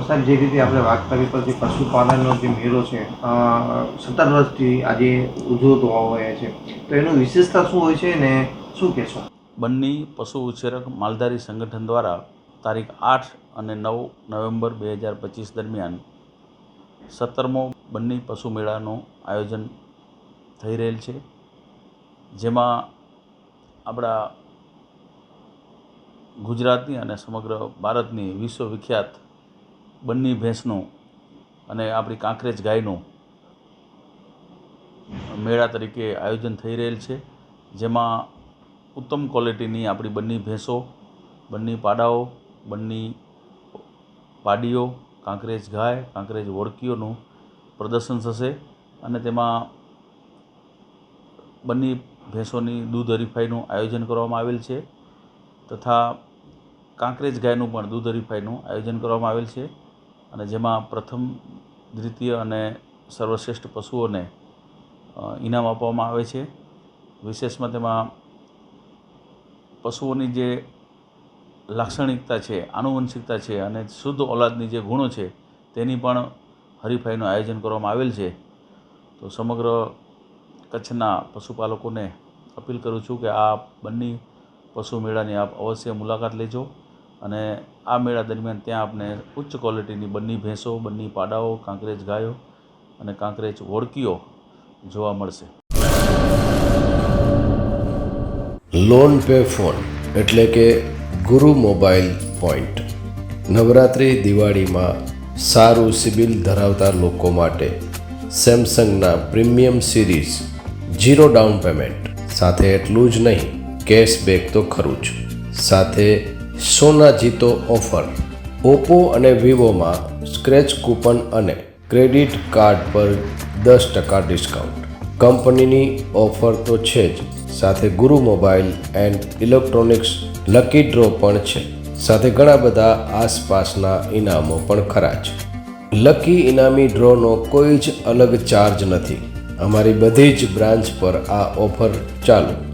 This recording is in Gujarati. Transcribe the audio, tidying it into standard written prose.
સાહેબ, જે રીતે આપણે વાત કરી પછી પશુપાલનનો જે મેળો છે 17 વર્ષથી આજે ઉજવતો આવે છે, તો એનું વિશેષતા શું હોય છે ને શું કહેશો? બન્ની પશુ ઉછેરક માલધારી સંગઠન દ્વારા તારીખ 8 અને 9 નવેમ્બર 2025 દરમિયાન 17મો બન્ની પશુ મેળાનું આયોજન થઈ રહેલ છે, જેમાં આપણા ગુજરાતની અને સમગ્ર ભારતની વિશ્વવિખ્યાત બન્ની ભેંસનું અને આપણી કાંકરેજ ગાયનું મેળા તરીકે આયોજન થઈ રહેલ છે, જેમાં ઉત્તમ ક્વોલિટીની આપણી બન્ની ભેંસો, બન્ની પાડાઓ, બન્ની પાડીઓ, કાંકરેજ ગાય, કાંકરેજ વોળકીઓનું પ્રદર્શન થશે અને તેમાં બન્ની ભેંસોની દૂધ હરીફાઈનું આયોજન કરવામાં આવેલ છે તથા કાંકરેજ ગાયનું પણ દૂધ હરીફાઈનું આયોજન કરવામાં આવેલ છે અને જેમાં પ્રથમ, દ્વિતીય અને સર્વશ્રેષ્ઠ પશુઓને ઇનામ આપવામાં આવે છે. વિશેષમાં તેમાં પશુઓની જે લાક્ષણિકતા છે, આનુવંશિકતા છે અને શુદ્ધ ઓલાદની જે ગુણો છે તેની પણ હરીફાઈનું આયોજન કરવામાં આવેલ છે. તો સમગ્ર કચ્છના પશુપાલકોને અપીલ કરું છું કે આ બન્ની પશુ મેળાની આપ અવશ્ય મુલાકાત લેજો અને આ મેળા દરમિયાન ત્યાં આપને ઉચ્ચ ક્વોલિટીની બન્ની ભેંસો, બન્ની પાડાઓ, કાંકરેજ ગાયો અને કાંકરેજ વોળકીઓ જોવા મળશે. લોન પે ફોન એટલે કે ગુરુ મોબાઈલ પોઈન્ટ. નવરાત્રિ દિવાળીમાં સારું સિબિલ ધરાવતા લોકો માટે સેમસંગના પ્રીમિયમ સિરીઝ 0 ડાઉન પેમેન્ટ સાથે એટલું જ નહીં, કેશબેક તો ખરું જ, સાથે સોના જીતો ઓફર. ઓપ્પો અને વિવોમાં સ્ક્રેચ કૂપન અને ક્રેડિટ કાર્ડ પર 10% ડિસ્કાઉન્ટ. કંપનીની ઓફર તો છે જ, સાથે ગુરુ mobile and electronics lucky draw પણ છે, સાથે ઘણા બધા આસપાસના ઇનામો પણ ખરા જ. લકી ઇનામી ડ્રોનો કોઈ જ અલગ ચાર્જ નથી. અમારી બધી જ બ્રાન્ચ પર આ ઓફર ચાલુ.